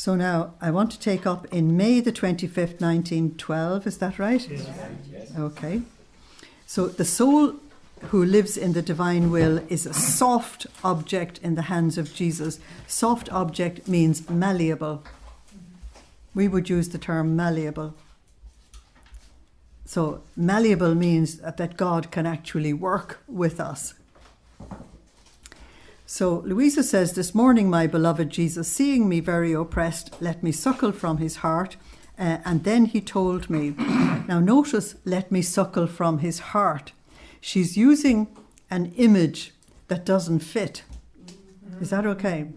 So now I want to take up in May the 25th, 1912. Is that right? Yes. Okay. So the soul who lives in the divine will is a soft object in the hands of Jesus. Soft object means malleable. We would use the term malleable. So malleable means that God can actually work with us. So Luisa says, this morning, my beloved Jesus, seeing me very oppressed, let me suckle from his heart. And then he told me, now notice, let me suckle from his heart. She's using an image that doesn't fit. Is that okay?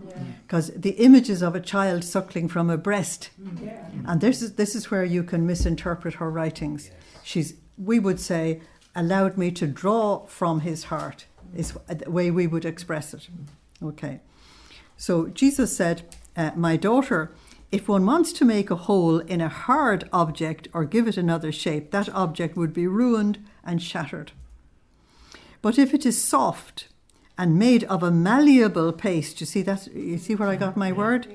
Because the image is of a child suckling from a breast. And this is where you can misinterpret her writings. We would say, allowed me to draw from his heart, is the way we would express it. Okay. So Jesus said, my daughter, if one wants to make a hole in a hard object or give it another shape, that object would be ruined and shattered. But if it is soft and made of a malleable paste, you see where I got my word?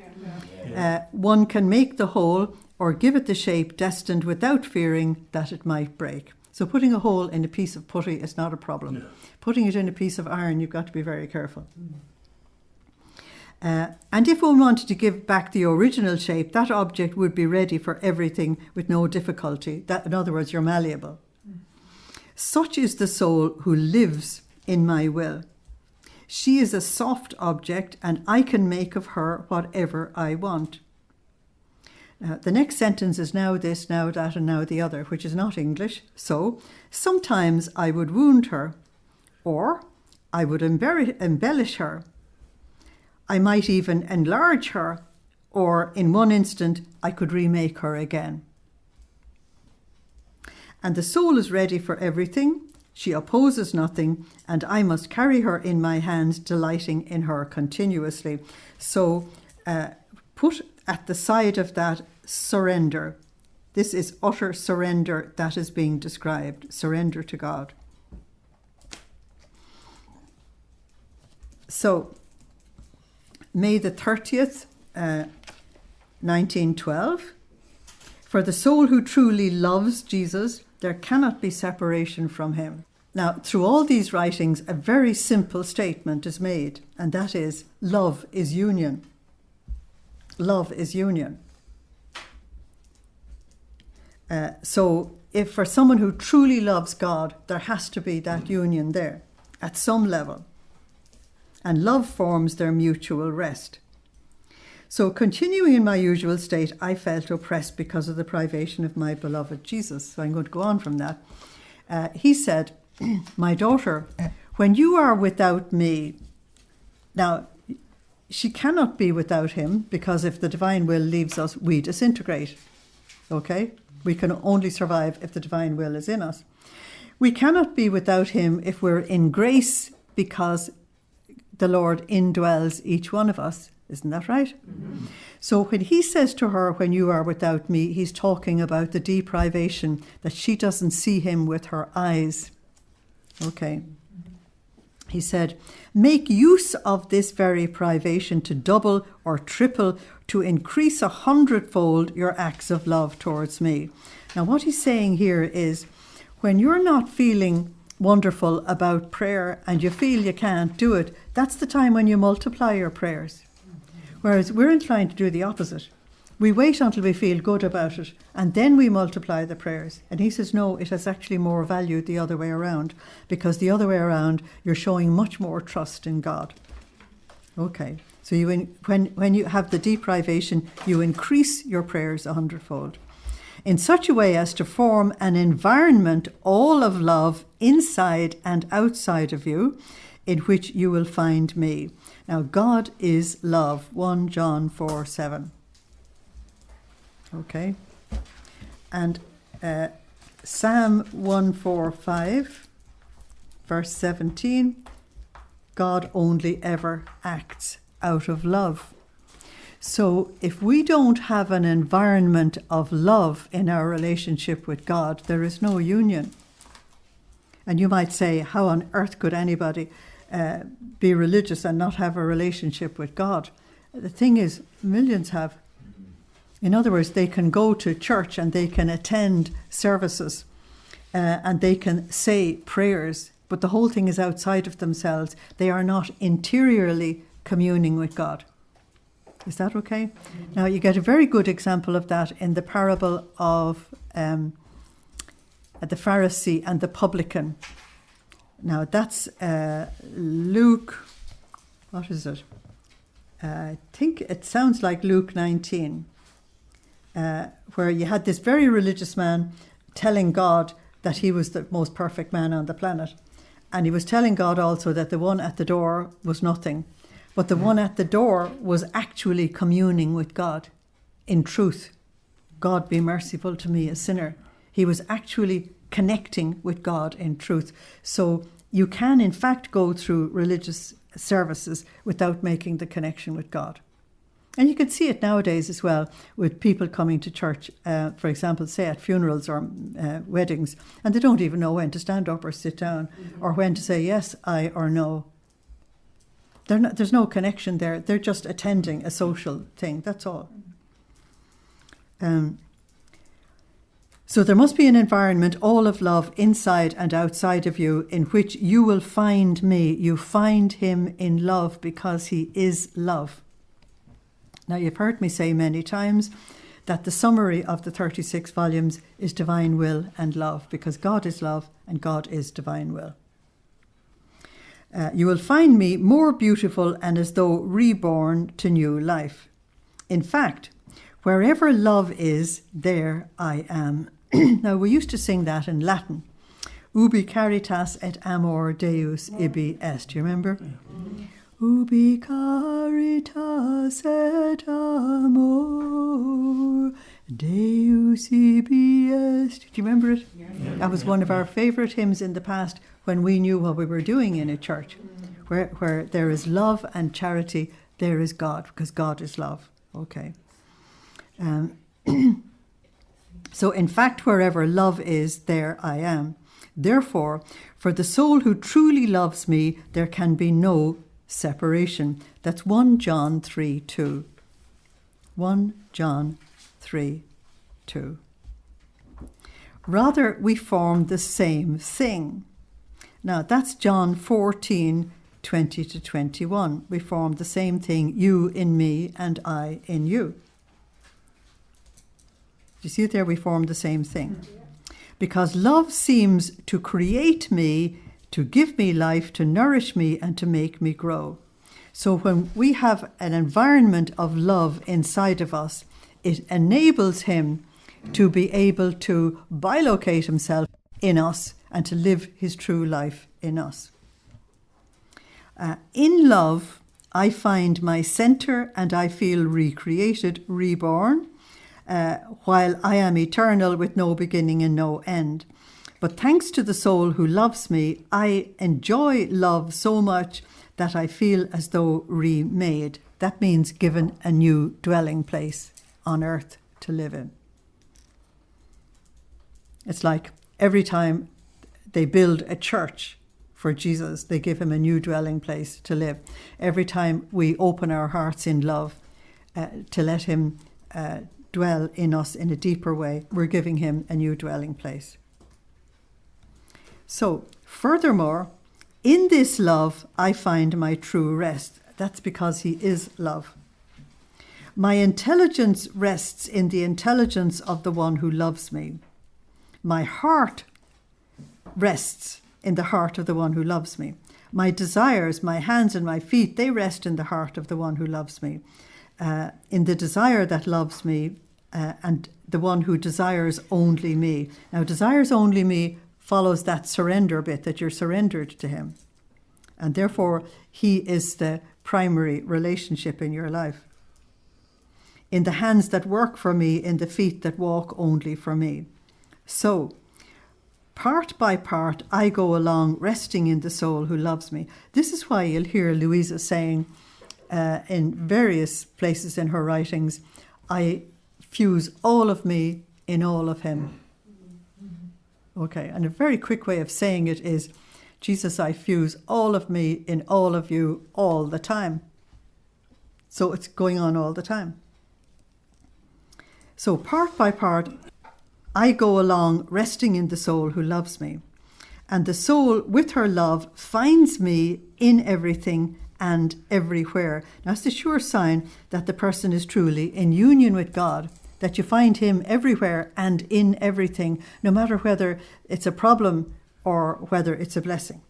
One can make the hole or give it the shape destined without fearing that it might break. So putting a hole in a piece of putty is not a problem. No. Putting it in a piece of iron, you've got to be very careful. And if one wanted to give back the original shape, that object would be ready for everything with no difficulty. In other words, you're malleable. Such is the soul who lives in my will. She is a soft object, and I can make of her whatever I want. The next sentence is now this, now that, and now the other, which is not English. So, sometimes I would wound her, or I would embellish her. I might even enlarge her, or in one instant, I could remake her again. And the soul is ready for everything. She opposes nothing, and I must carry her in my hands, delighting in her continuously. So, put at the side of that surrender. This is utter surrender that is being described. Surrender to God. So, May the 30th, 1912. For the soul who truly loves Jesus, there cannot be separation from him. Now, through all these writings, a very simple statement is made, and that is, love is union. Love is union. So if for someone who truly loves God, there has to be that union there at some level. And love forms their mutual rest. So continuing in my usual state, I felt oppressed because of the privation of my beloved Jesus. So I'm going to go on from that. He said, my daughter, when you are without me, now she cannot be without him, because if the divine will leaves us, we disintegrate. Okay? We can only survive if the divine will is in us. We cannot be without him if we're in grace, because the Lord indwells each one of us. Isn't that right? Mm-hmm. So when he says to her, when you are without me, he's talking about the deprivation, that she doesn't see him with her eyes. Okay. He said, make use of this very privation to double or triple, to increase 100-fold your acts of love towards me. Now what he's saying here is, when you're not feeling wonderful about prayer and you feel you can't do it, that's the time when you multiply your prayers. Whereas we're inclined to do the opposite. We wait until we feel good about it, and then we multiply the prayers. And he says, no, it has actually more value the other way around, because the other way around, you're showing much more trust in God. Okay, so when you have the deprivation, you increase your prayers 100-fold. In such a way as to form an environment all of love inside and outside of you, in which you will find me. Now, God is love, 1 John 4:7. Okay. And Psalm 145, verse 17, God only ever acts out of love. So if we don't have an environment of love in our relationship with God, there is no union. And you might say, how on earth could anybody be religious and not have a relationship with God? The thing is, millions have. In other words, they can go to church and they can attend services and they can say prayers, but the whole thing is outside of themselves. They are not interiorly communing with God. Is that okay? Mm-hmm. Now, you get a very good example of that in the parable of the Pharisee and the publican. Now, that's Luke, what is it? I think it sounds like Luke 19, where you had this very religious man telling God that he was the most perfect man on the planet. And he was telling God also that the one at the door was nothing. But the one at the door was actually communing with God in truth. God, be merciful to me, a sinner. He was actually connecting with God in truth. So you can, in fact, go through religious services without making the connection with God. And you can see it nowadays as well with people coming to church, for example, say at funerals or weddings, and they don't even know when to stand up or sit down or when to say yes, I or no. There's no connection there. They're just attending a social thing. That's all. So there must be an environment, all of love, inside and outside of you, in which you will find me. You find him in love because he is love. Now, you've heard me say many times that the summary of the 36 volumes is divine will and love, because God is love and God is divine will. You will find me more beautiful and as though reborn to new life. In fact, wherever love is, there I am. Now, we used to sing that in Latin. Ubi caritas et amor Deus ibi est. Do you remember? Ubi caritas et amor Deus ibi est. Do you remember it? Yeah. That was one of our favourite hymns in the past when we knew what we were doing in a church. Where there is love and charity, there is God, because God is love. Okay. So in fact, wherever love is, there I am. Therefore, for the soul who truly loves me, there can be no separation. That's 1 John 3:2. 1 John 3:2. Rather, we form the same thing. Now, that's John 14:20-21. We form the same thing, you in me and I in you. You see it there? We form the same thing. Because love seems to create me, to give me life, to nourish me, and to make me grow. So when we have an environment of love inside of us, it enables him to be able to bilocate himself in us and to live his true life in us. In love, I find my centre and I feel recreated, reborn, while I am eternal with no beginning and no end. But thanks to the soul who loves me, I enjoy love so much that I feel as though remade. That means given a new dwelling place on earth to live in. It's like every time they build a church for Jesus, they give him a new dwelling place to live. Every time we open our hearts in love to let him dwell in us in a deeper way, we're giving him a new dwelling place. So, furthermore, in this love, I find my true rest. That's because he is love. My intelligence rests in the intelligence of the one who loves me. My heart rests in the heart of the one who loves me. My desires, my hands and my feet, they rest in the heart of the one who loves me. In the desire that loves me and the one who desires only me. Now, desires only me follows that surrender bit, that you're surrendered to him. And therefore, he is the primary relationship in your life. In the hands that work for me, in the feet that walk only for me. So, part by part, I go along resting in the soul who loves me. This is why you'll hear Luisa saying in various places in her writings, I fuse all of me in all of him. Okay, and a very quick way of saying it is, Jesus, I fuse all of me in all of you all the time. So it's going on all the time. So part by part, I go along resting in the soul who loves me. And the soul, with her love, finds me in everything and everywhere. Now, it's the sure sign that the person is truly in union with God, that you find him everywhere and in everything, no matter whether it's a problem or whether it's a blessing.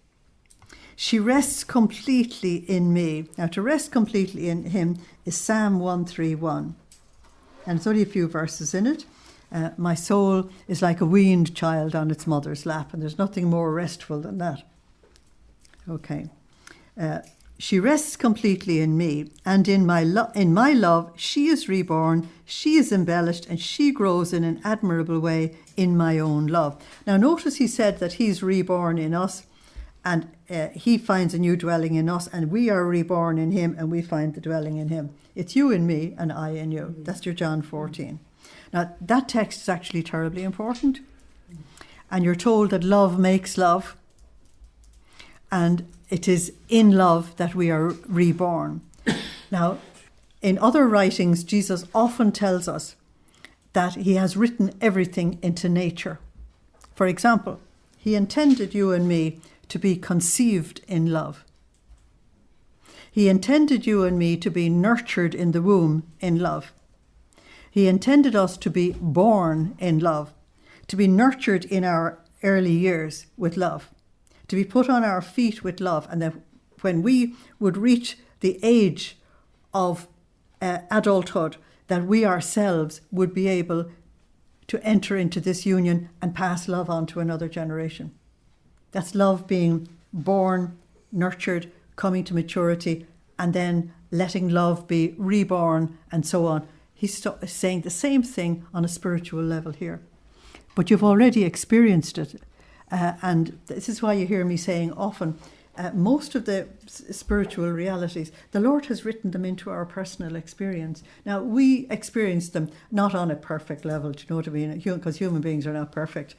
She rests completely in me. Now, to rest completely in him is Psalm 131. And it's only a few verses in it. My soul is like a weaned child on its mother's lap, and there's nothing more restful than that. Okay. She rests completely in me, and in my love, she is reborn, she is embellished, and she grows in an admirable way in my own love. Now, notice he said that he's reborn in us, and he finds a new dwelling in us, and we are reborn in him, and we find the dwelling in him. It's you in me, and I in you. That's your John 14. Now, that text is actually terribly important. And you're told that love makes love, and it is in love that we are reborn. Now, in other writings, Jesus often tells us that he has written everything into nature. For example, he intended you and me to be conceived in love. He intended you and me to be nurtured in the womb in love. He intended us to be born in love, to be nurtured in our early years with love, to be put on our feet with love, and that when we would reach the age of adulthood, that we ourselves would be able to enter into this union and pass love on to another generation. That's love being born, nurtured, coming to maturity, and then letting love be reborn and so on. He's saying the same thing on a spiritual level here. But you've already experienced it. And this is why you hear me saying often, most of the spiritual realities, the Lord has written them into our personal experience. Now, we experience them not on a perfect level, do you know what I mean? Because human beings are not perfect.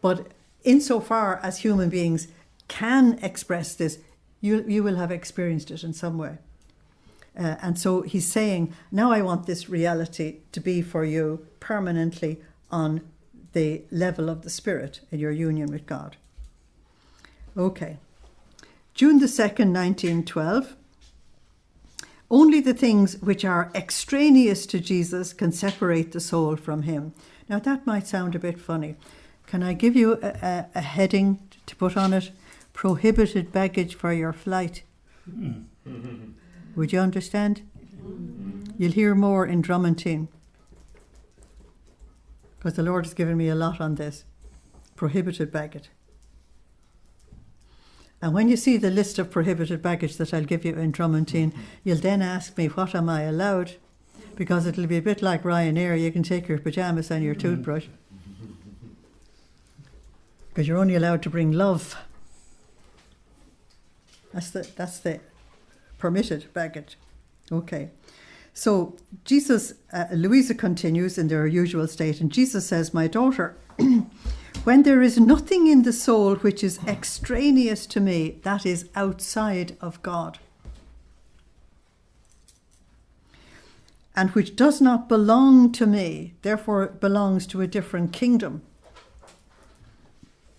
But insofar as human beings can express this, you will have experienced it in some way. And so he's saying, now I want this reality to be for you permanently on the level of the Spirit in your union with God. Okay. June the 2nd, 1912. Only the things which are extraneous to Jesus can separate the soul from him. Now that might sound a bit funny. Can I give you a heading to put on it? Prohibited baggage for your flight. Would you understand? You'll hear more in Drummondine, because the Lord has given me a lot on this. Prohibited baggage. And when you see the list of prohibited baggage that I'll give you in Drummondine, you'll then ask me, what am I allowed? Because it'll be a bit like Ryanair. You can take your pyjamas and your toothbrush. Because you're only allowed to bring love. That's the permitted baggage. Okay. So Jesus, Luisa continues in their usual state, and Jesus says, my daughter, when there is nothing in the soul which is extraneous to me, that is outside of God, and which does not belong to me, therefore it belongs to a different kingdom.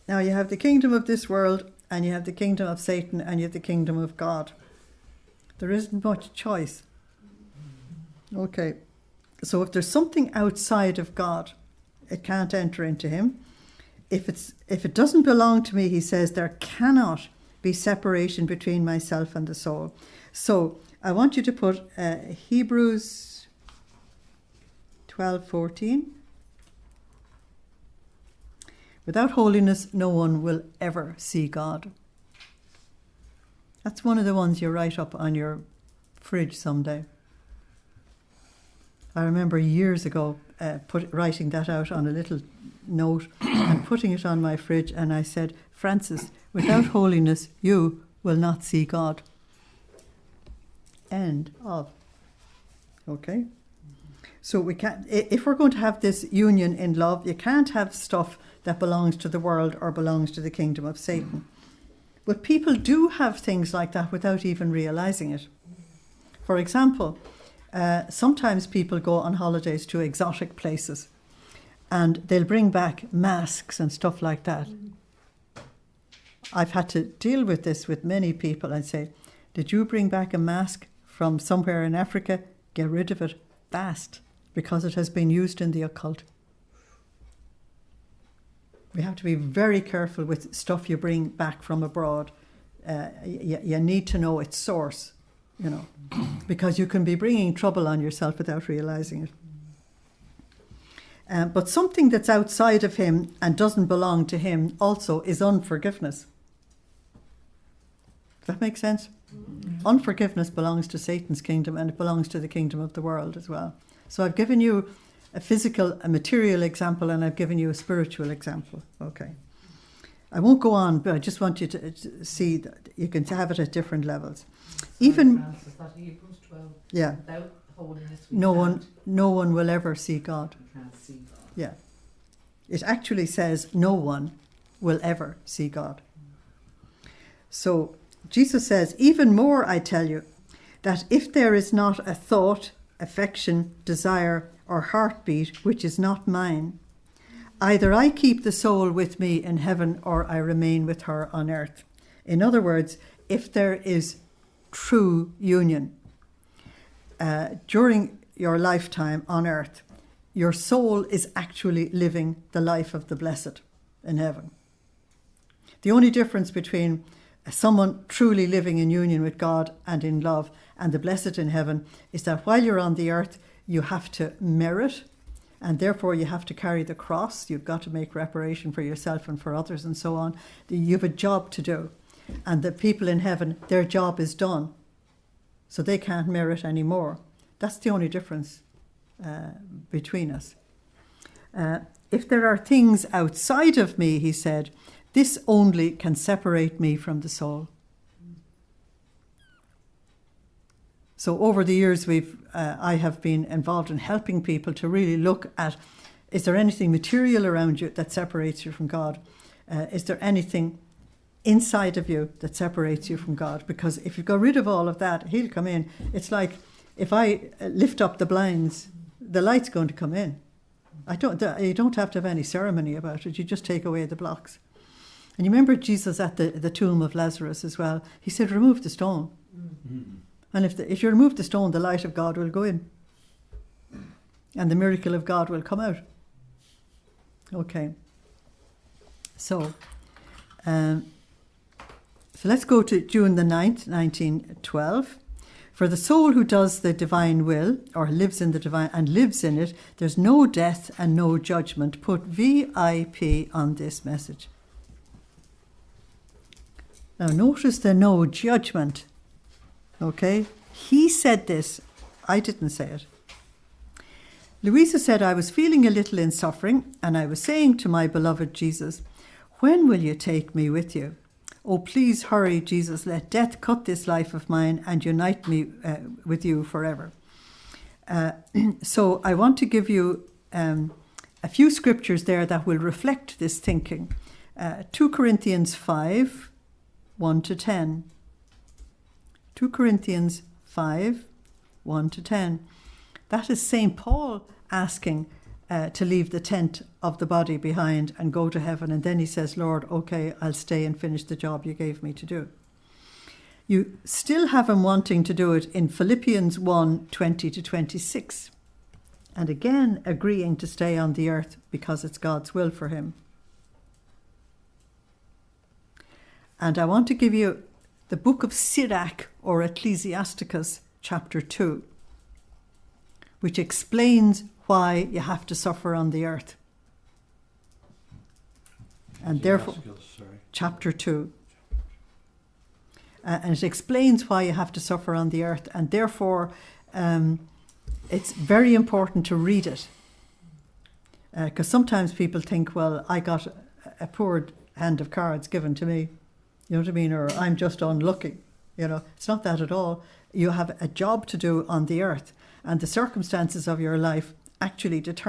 Now you have the kingdom of this world, and you have the kingdom of Satan, and you have the kingdom of God. There isn't much choice. Okay, so if there's something outside of God, it can't enter into him. If it doesn't belong to me, he says, there cannot be separation between myself and the soul. So I want you to put Hebrews 12:14. Without holiness, no one will ever see God. That's one of the ones you write up on your fridge someday. I remember years ago writing that out on a little note and putting it on my fridge, and I said, Francis, without holiness, you will not see God. End of. Okay? So we can't, if we're going to have this union in love, you can't have stuff that belongs to the world or belongs to the kingdom of Satan. But people do have things like that without even realizing it. For example, Sometimes people go on holidays to exotic places and they'll bring back masks and stuff like that. I've had to deal with this with many people and say, did you bring back a mask from somewhere in Africa? Get rid of it fast, because it has been used in the occult. We have to be very careful with stuff you bring back from abroad. You need to know its source, because you can be bringing trouble on yourself without realizing it. But something that's outside of him and doesn't belong to him also is unforgiveness. Does that make sense? Mm-hmm. Unforgiveness belongs to Satan's kingdom, and it belongs to the kingdom of the world as well. So I've given you a material example, and I've given you a spiritual example. Okay. I won't go on, but I just want you to see that you can have it at different levels. Even Francis, that Hebrews 12. Yeah. Without holiness, no one will ever see God. We can't see God. Yeah. It actually says no one will ever see God. So Jesus says, even more I tell you, that if there is not a thought, affection, desire, or heartbeat which is not mine, either I keep the soul with me in heaven or I remain with her on earth. In other words, if there is true union during your lifetime on earth, your soul is actually living the life of the blessed in heaven. The only difference between someone truly living in union with God and in love and the blessed in heaven is that while you're on the earth, you have to merit, and therefore you have to carry the cross. You've got to make reparation for yourself and for others and so on. You have a job to do. And the people in heaven, their job is done. So they can't merit anymore. That's the only difference between us. If there are things outside of me, he said, this only can separate me from the soul. So over the years, I have been involved in helping people to really look at, is there anything material around you that separates you from God? Is there anything inside of you that separates you from God? Because if you go rid of all of that, he'll come in. It's like if I lift up the blinds, the light's going to come in. You don't have to have any ceremony about it. You just take away the blocks. And you remember Jesus at the tomb of Lazarus as well. He said, remove the stone. Mm-hmm. And if you remove the stone, the light of God will go in. And the miracle of God will come out. Okay. So let's go to June the 9th, 1912. For the soul who does the divine will, or lives in the divine and lives in it, there's no death and no judgment. Put VIP on this message. Now notice the no judgment. Okay? He said this. I didn't say it. Luisa said, I was feeling a little in suffering, and I was saying to my beloved Jesus, when will you take me with you? Oh, please hurry, Jesus, let death cut this life of mine and unite me with you forever. So I want to give you a few scriptures there that will reflect this thinking. 2 Corinthians 5, 1 to 10. 2 Corinthians 5, 1 to 10. That is St. Paul asking to leave the tent of the body behind and go to heaven. And then he says, Lord, okay, I'll stay and finish the job you gave me to do. You still have him wanting to do it in Philippians 1, 20 to 26. And again, agreeing to stay on the earth because it's God's will for him. And I want to give you the book of Sirach or Ecclesiasticus, chapter 2, which explains why you have to suffer on the earth. And therefore, chapter 2. And it explains why you have to suffer on the earth. And therefore, it's very important to read it. Because sometimes people think, well, I got a poor hand of cards given to me. You know what I mean? Or I'm just unlucky. It's not that at all. You have a job to do on the earth. And the circumstances of your life actually give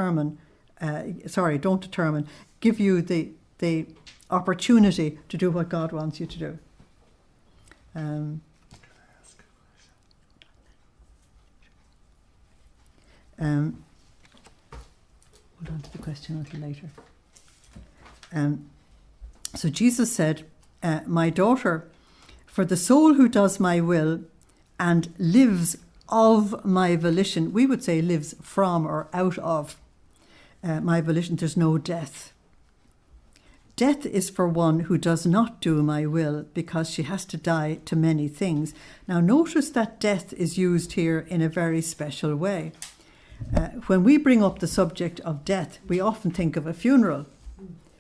you the opportunity to do what God wants you to do. Hold on to the question until later. So Jesus said, my daughter, for the soul who does my will and lives of my volition, we would say lives from or out of my volition, there's no death. Death is for one who does not do my will, because she has to die to many things. Now notice that death is used here in a very special way. When we bring up the subject of death, we often think of a funeral.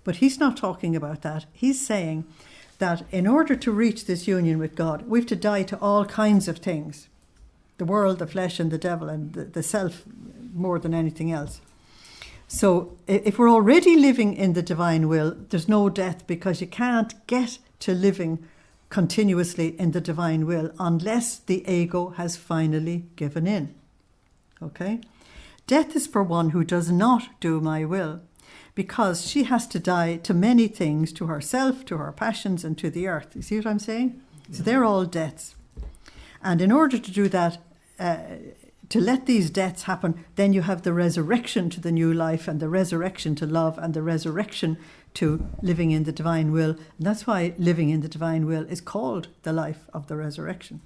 But he's not talking about that. He's saying that in order to reach this union with God, we have to die to all kinds of things. The world, the flesh and the devil and the self more than anything else. So if we're already living in the divine will, there's no death, because you can't get to living continuously in the divine will unless the ego has finally given in. Okay? Death is for one who does not do my will, because she has to die to many things, to herself, to her passions, and to the earth. You see what I'm saying? So they're all deaths. And in order to do that, to let these deaths happen, then you have the resurrection to the new life, and the resurrection to love, and the resurrection to living in the divine will. And that's why living in the divine will is called the life of the resurrection.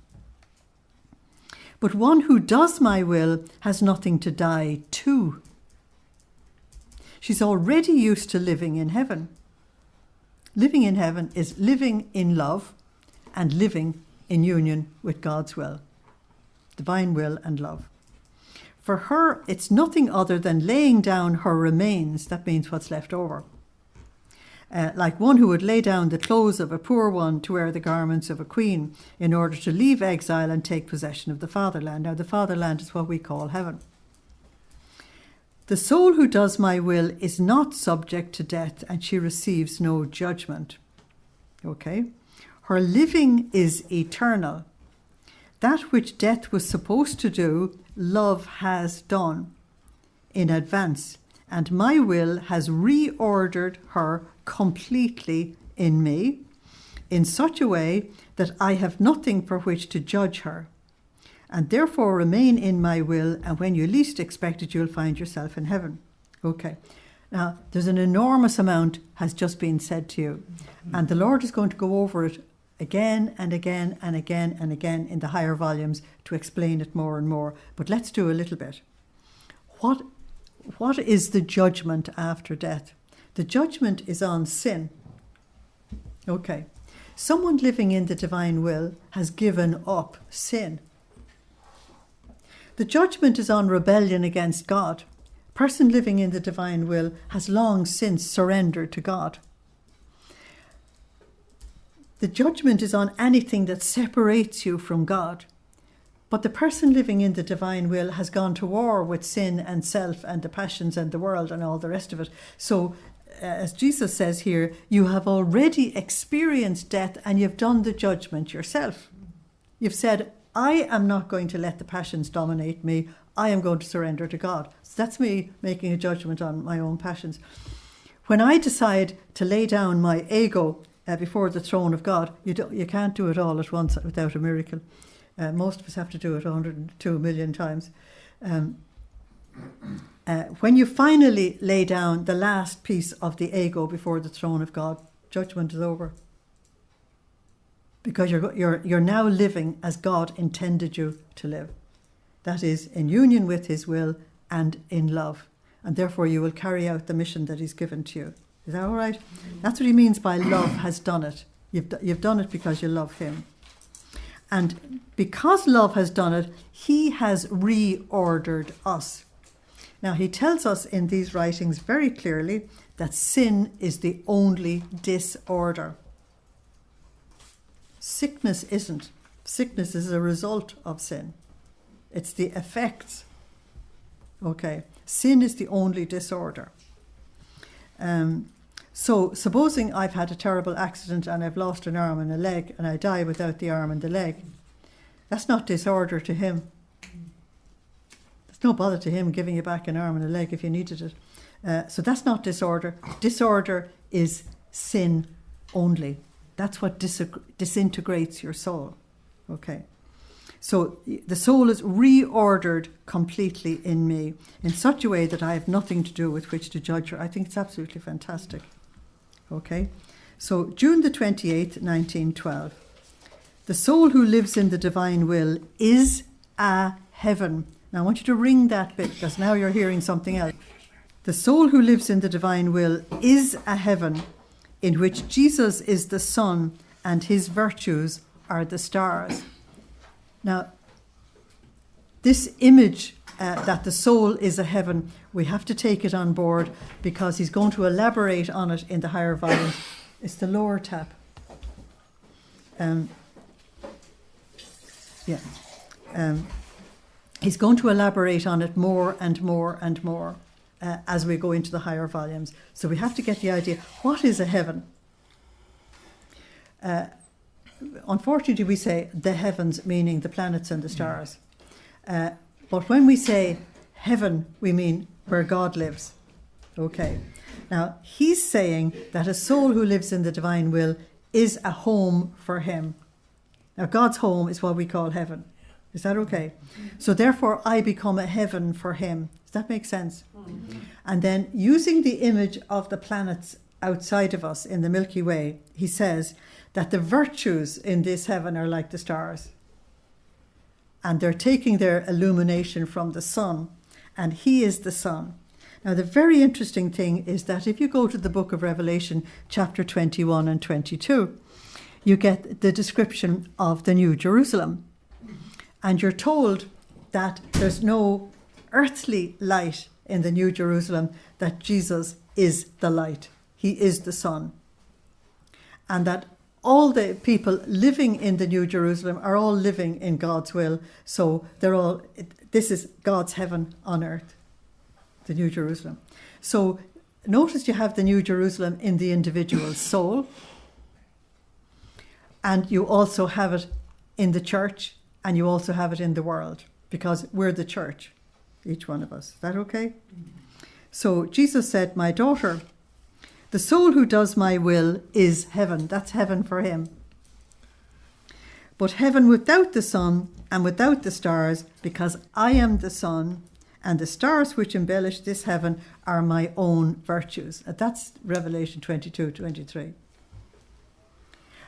But one who does my will has nothing to die to. She's already used to living in heaven. Living in heaven is living in love and living in union with God's will, divine will and love. For her, it's nothing other than laying down her remains. That means what's left over. Like one who would lay down the clothes of a poor one to wear the garments of a queen in order to leave exile and take possession of the fatherland. Now, the fatherland is what we call heaven. The soul who does my will is not subject to death, and she receives no judgment. Okay? Her living is eternal. That which death was supposed to do, love has done in advance, and my will has reordered her completely in me in such a way that I have nothing for which to judge her, and therefore remain in my will, and when you least expect it, you'll find yourself in heaven. Okay. Now, there's an enormous amount has just been said to you, and the Lord is going to go over it again and again and again and again in the higher volumes to explain it more and more. But let's do a little bit. What is the judgment after death? The judgment is on sin. Okay. Someone living in the divine will has given up sin. The judgment is on rebellion against God. A person living in the divine will has long since surrendered to God. The judgment is on anything that separates you from God. But the person living in the divine will has gone to war with sin and self and the passions and the world and all the rest of it. So, as Jesus says here, you have already experienced death and you've done the judgment yourself. You've said, I am not going to let the passions dominate me. I am going to surrender to God. So that's me making a judgment on my own passions. When I decide to lay down my ego before the throne of God, you can't do it all at once without a miracle. Most of us have to do it 102 million times. When you finally lay down the last piece of the ego before the throne of God, judgment is over. Because you're now living as God intended you to live. That is, in union with his will and in love. And therefore you will carry out the mission that he's given to you. Is that all right? That's what he means by love has done it. You've done it because you love him. And because love has done it, he has reordered us. Now, he tells us in these writings very clearly that sin is the only disorder. Sickness isn't. Sickness is a result of sin. It's the effects. Okay. Sin is the only disorder. So supposing I've had a terrible accident and I've lost an arm and a leg and I die without the arm and the leg, that's not disorder to him. There's no bother to him giving you back an arm and a leg if you needed it. So that's not disorder. Disorder is sin only. That's what disintegrates your soul. Okay. So the soul is reordered completely in me in such a way that I have nothing to do with which to judge her. I think it's absolutely fantastic. Okay? So June the 28th, 1912. The soul who lives in the divine will is a heaven. Now I want you to ring that bit, because now you're hearing something else. The soul who lives in the divine will is a heaven in which Jesus is the sun and his virtues are the stars. Now, this image that the soul is a heaven, we have to take it on board, because he's going to elaborate on it in the higher volumes. It's the lower tab. He's going to elaborate on it more and more and more as we go into the higher volumes. So we have to get the idea, what is a heaven? Unfortunately, we say the heavens, meaning the planets and the stars. But when we say heaven, we mean where God lives. Okay. Now, he's saying that a soul who lives in the divine will is a home for him. Now, God's home is what we call heaven. Is that okay? So therefore, I become a heaven for him. Does that make sense? Mm-hmm. And then, using the image of the planets outside of us in the Milky Way, he says that the virtues in this heaven are like the stars. And they're taking their illumination from the sun, and he is the sun. Now, the very interesting thing is that if you go to the book of Revelation, chapter 21 and 22, you get the description of the New Jerusalem. And you're told that there's no earthly light in the New Jerusalem, that Jesus is the light. He is the sun. And that all the people living in the New Jerusalem are all living in God's will. So this is God's heaven on earth, the New Jerusalem. So notice you have the New Jerusalem in the individual soul, and you also have it in the church, and you also have it in the world, because we're the church, each one of us. Is that okay? Mm-hmm. So Jesus said, my daughter, the soul who does my will is heaven. That's heaven for him. But heaven without the sun and without the stars, because I am the sun, and the stars which embellish this heaven are my own virtues. That's Revelation 22:23.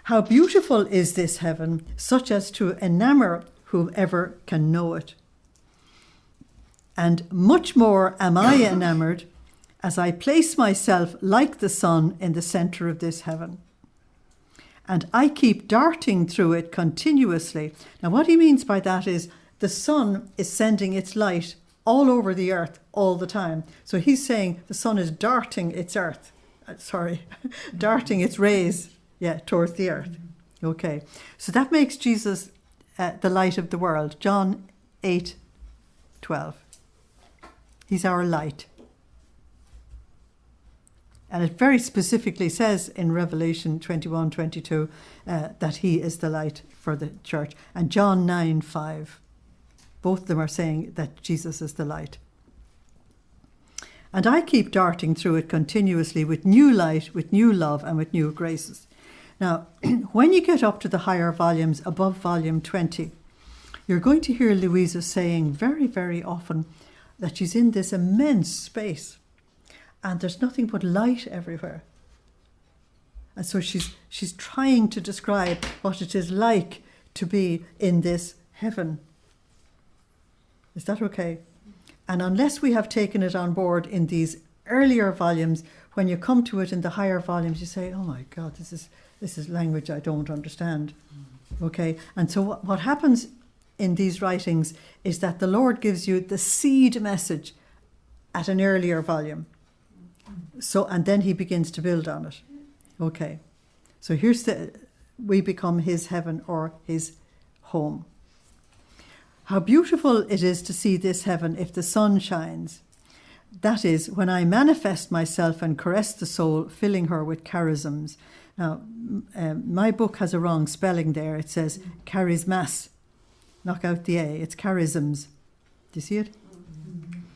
How beautiful is this heaven, such as to enamour whoever can know it. And much more am I enamoured, as I place myself like the sun in the centre of this heaven. And I keep darting through it continuously. Now, what he means by that is the sun is sending its light all over the earth all the time. So he's saying the sun is darting its darting its rays, towards the earth. Okay, so that makes Jesus the light of the world. John 8:12. He's our light. And it very specifically says in Revelation 21:22 that he is the light for the church. And John 9:5. Both of them are saying that Jesus is the light. And I keep darting through it continuously with new light, with new love, and with new graces. Now, when you get up to the higher volumes, above volume 20, you're going to hear Luisa saying very, very often that she's in this immense space and there's nothing but light everywhere. And so she's trying to describe what it is like to be in this heaven. Is that okay? And unless we have taken it on board in these earlier volumes, when you come to it in the higher volumes, you say, oh my God, this is language I don't understand. Okay? And so what happens in these writings is that the Lord gives you the seed message at an earlier volume. So, and then he begins to build on it. Okay. So we become his heaven or his home. How beautiful it is to see this heaven if the sun shines. That is, when I manifest myself and caress the soul, filling her with charisms. Now, my book has a wrong spelling there. It says charismas. Knock out the A. It's charisms. Do you see it?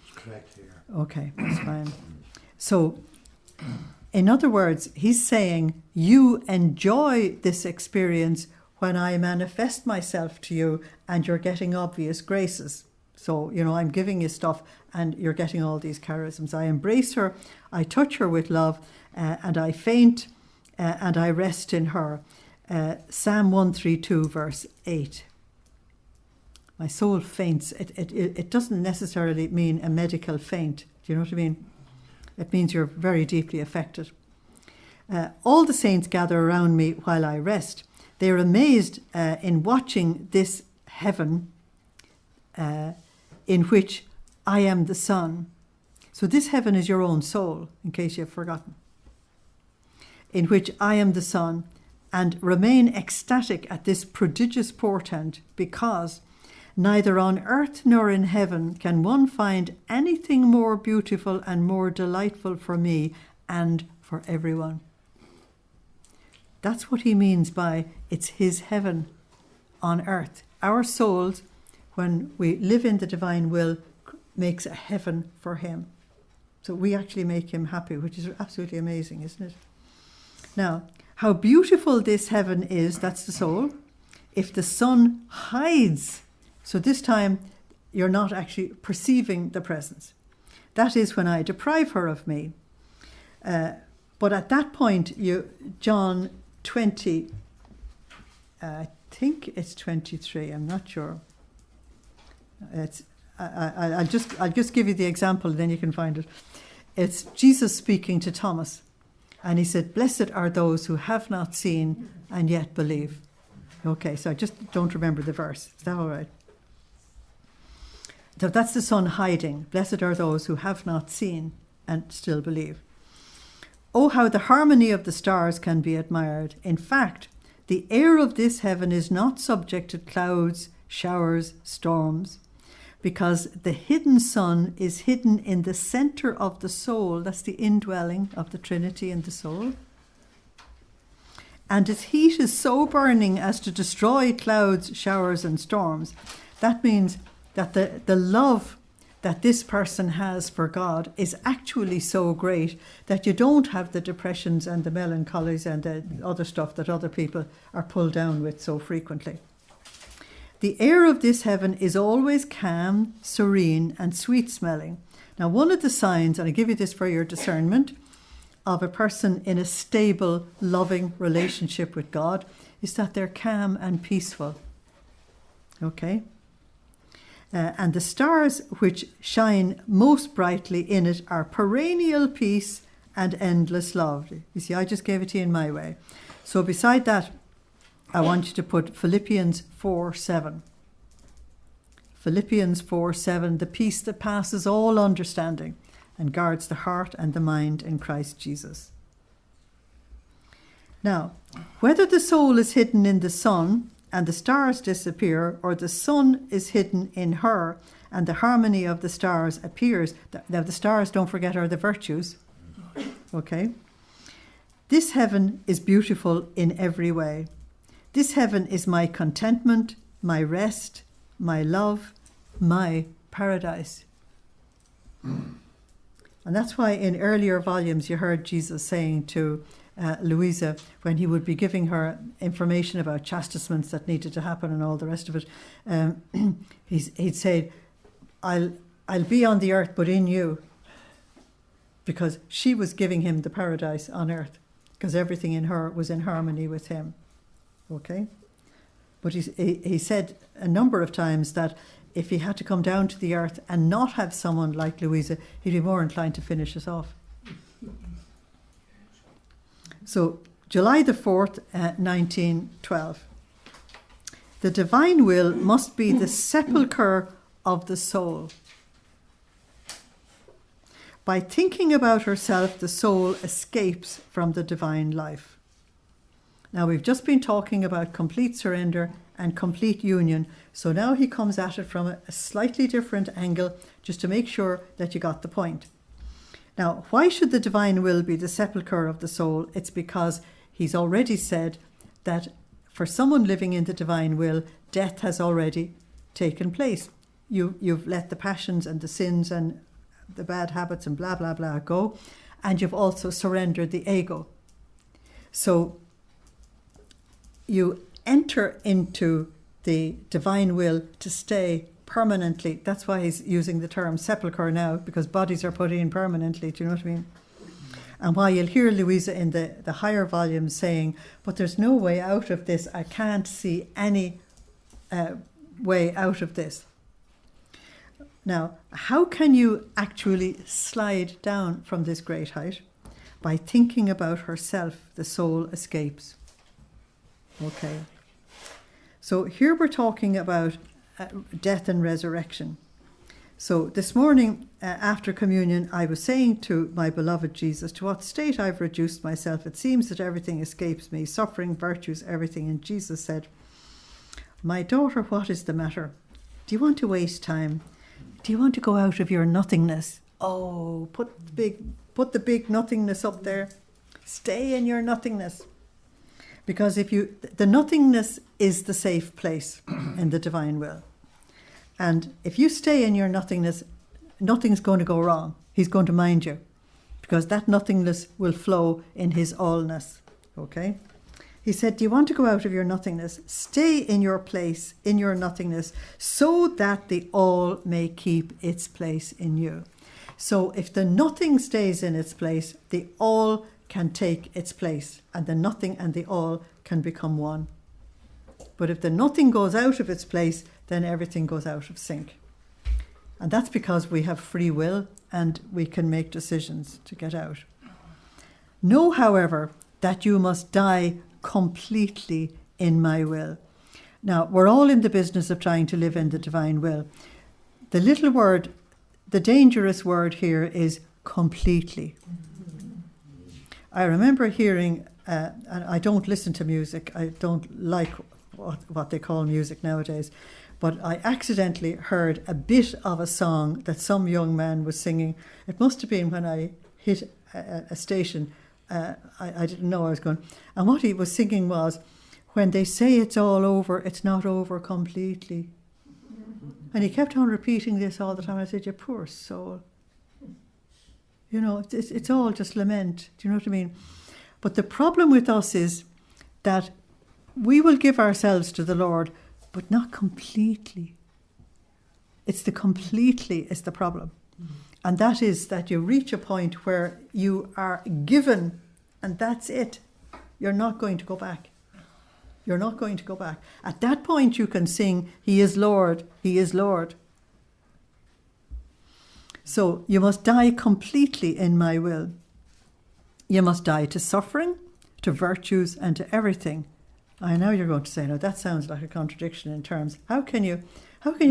It's correct here. Okay, that's fine. So, in other words, he's saying you enjoy this experience when I manifest myself to you and you're getting obvious graces. So, I'm giving you stuff and you're getting all these charisms. I embrace her, I touch her with love, and I faint and I rest in her. Psalm 132, verse 8. My soul faints. It doesn't necessarily mean a medical faint. Do you know what I mean? It means you're very deeply affected. All the saints gather around me while I rest. They are amazed in watching this heaven in which I am the Son. So this heaven is your own soul, in case you've forgotten. In which I am the Son, and remain ecstatic at this prodigious portent, because neither on earth nor in heaven can one find anything more beautiful and more delightful for me and for everyone. That's what he means by it's his heaven on earth. Our souls, when we live in the divine will, makes a heaven for him. So we actually make him happy, which is absolutely amazing, isn't it? Now, how beautiful this heaven is, that's the soul, if the sun hides. So this time, you're not actually perceiving the presence. That is when I deprive her of me. But at that point, John 20, I think it's 23, I'm not sure. I'll just give you the example, then you can find it. It's Jesus speaking to Thomas. And he said, blessed are those who have not seen and yet believe. Okay, so I just don't remember the verse. Is that all right? So that's the sun hiding. Blessed are those who have not seen and still believe. Oh, how the harmony of the stars can be admired. In fact, the air of this heaven is not subject to clouds, showers, storms, because the hidden sun is hidden in the center of the soul. That's the indwelling of the Trinity in the soul. And its heat is so burning as to destroy clouds, showers, and storms. That means that the love that this person has for God is actually so great that you don't have the depressions and the melancholies and the other stuff that other people are pulled down with so frequently. The air of this heaven is always calm, serene, and sweet-smelling. Now, one of the signs, and I give you this for your discernment, of a person in a stable, loving relationship with God is that they're calm and peaceful. Okay? And the stars which shine most brightly in it are perennial peace and endless love. You see, I just gave it to you in my way. So beside that, I want you to put Philippians 4:7. Philippians 4:7, the peace that passes all understanding and guards the heart and the mind in Christ Jesus. Now, whether the soul is hidden in the sun and the stars disappear, or the sun is hidden in her and the harmony of the stars appears. Now, the stars, don't forget, are the virtues. Okay? This heaven is beautiful in every way. This heaven is my contentment, my rest, my love, my paradise. And that's why in earlier volumes you heard Jesus saying to Luisa, when he would be giving her information about chastisements that needed to happen and all the rest of it, he'd say, I'll be on the earth but in you, because she was giving him the paradise on earth, because everything in her was in harmony with him. Okay? But he said a number of times that if he had to come down to the earth and not have someone like Luisa, he'd be more inclined to finish us off. So, July the 4th, 1912. The divine will must be the sepulchre of the soul. By thinking about herself, the soul escapes from the divine life. Now, we've just been talking about complete surrender and complete union. So now he comes at it from a slightly different angle, just to make sure that you got the point. Now, why should the divine will be the sepulchre of the soul? It's because he's already said that for someone living in the divine will, death has already taken place. You've let the passions and the sins and the bad habits and blah, blah, blah go. And you've also surrendered the ego. So you enter into the divine will to stay permanently. That's why he's using the term sepulchre now, because bodies are put in permanently. Do you know what I mean? And why you'll hear Luisa in the higher volumes saying, but there's no way out of this. I can't see any way out of this. Now, how can you actually slide down from this great height? By thinking about herself, the soul escapes. Okay. So here we're talking about death and resurrection. So this morning after communion, I was saying to my beloved Jesus, to what state I've reduced myself. It seems that everything escapes me, suffering, virtues, everything. And Jesus said, my daughter, what is the matter? Do you want to waste time? Do you want to go out of your nothingness? Oh, put the big nothingness up there. Stay in your nothingness. Because the nothingness is the safe place in the divine will. And if you stay in your nothingness, nothing's going to go wrong. He's going to mind you. Because that nothingness will flow in his allness. Okay? He said, do you want to go out of your nothingness? Stay in your place, in your nothingness, so that the all may keep its place in you. So if the nothing stays in its place, the all can take its place, and the nothing and the all can become one. But if the nothing goes out of its place, then everything goes out of sync. And that's because we have free will and we can make decisions to get out. Know, however, that you must die completely in my will. Now, we're all in the business of trying to live in the divine will. The little word, the dangerous word here is completely. I remember hearing, and I don't listen to music, I don't like what they call music nowadays, but I accidentally heard a bit of a song that some young man was singing. It must have been when I hit a station. I didn't know I was going. And what he was singing was, when they say it's all over, it's not over completely. And he kept on repeating this all the time. I said, you poor soul. You know, it's all just lament. Do you know what I mean? But the problem with us is that we will give ourselves to the Lord, but not completely. It's the completely is the problem. And that is that you reach a point where you are given, and that's it. You're not going to go back. You're not going to go back. At that point you can sing, He is Lord, He is Lord. So you must die completely in my will. You must die to suffering, to virtues, and to everything. I know you're going to say, no, that sounds like a contradiction in terms. How can you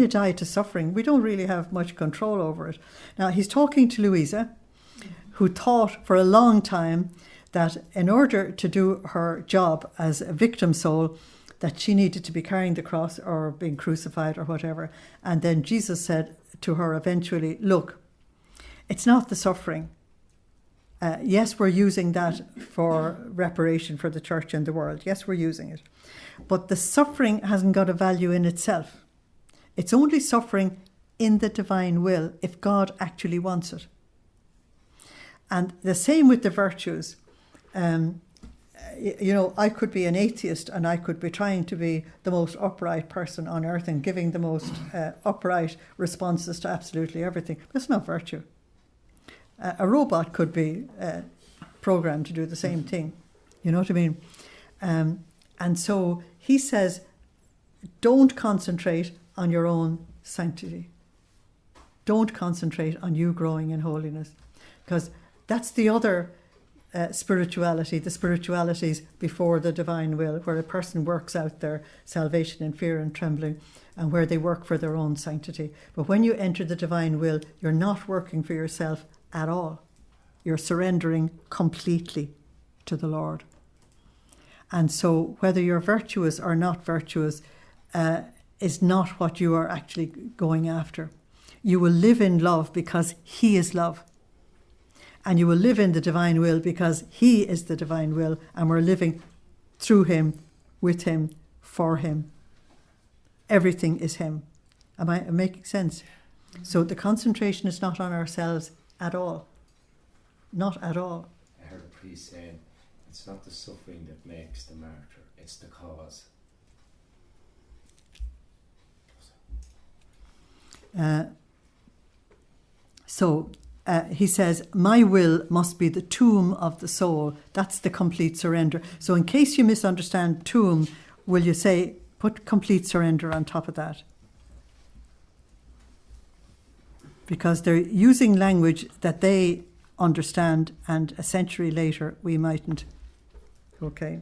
die to suffering? We don't really have much control over it. Now, he's talking to Luisa, who thought for a long time that in order to do her job as a victim soul, that she needed to be carrying the cross or being crucified or whatever. And then Jesus said to her eventually, look, it's not the suffering. Yes, we're using that for reparation for the church and the world. Yes, we're using it. But the suffering hasn't got a value in itself. It's only suffering in the divine will if God actually wants it. And the same with the virtues. You know, I could be an atheist and I could be trying to be the most upright person on earth and giving the most upright responses to absolutely everything. That's not virtue. A robot could be programmed to do the same thing. You know what I mean? And so he says, don't concentrate on your own sanctity. Don't concentrate on you growing in holiness. Because that's the other spirituality, the spiritualities before the divine will, where a person works out their salvation in fear and trembling, and where they work for their own sanctity. But when you enter the divine will, you're not working for yourself at all. You're surrendering completely to the Lord. And so whether you're virtuous or not virtuous is not what you are actually going after. You will live in love because He is love. And you will live in the divine will because He is the divine will, and we're living through Him, with Him, for Him. Everything is Him. Am I making sense? So the concentration is not on ourselves at all. Not at all. I heard a priest saying, it's not the suffering that makes the martyr, it's the cause. He says, my will must be the tomb of the soul. That's the complete surrender. So in case you misunderstand tomb, will you say, put complete surrender on top of that? Because they're using language that they understand, and a century later we mightn't. Okay.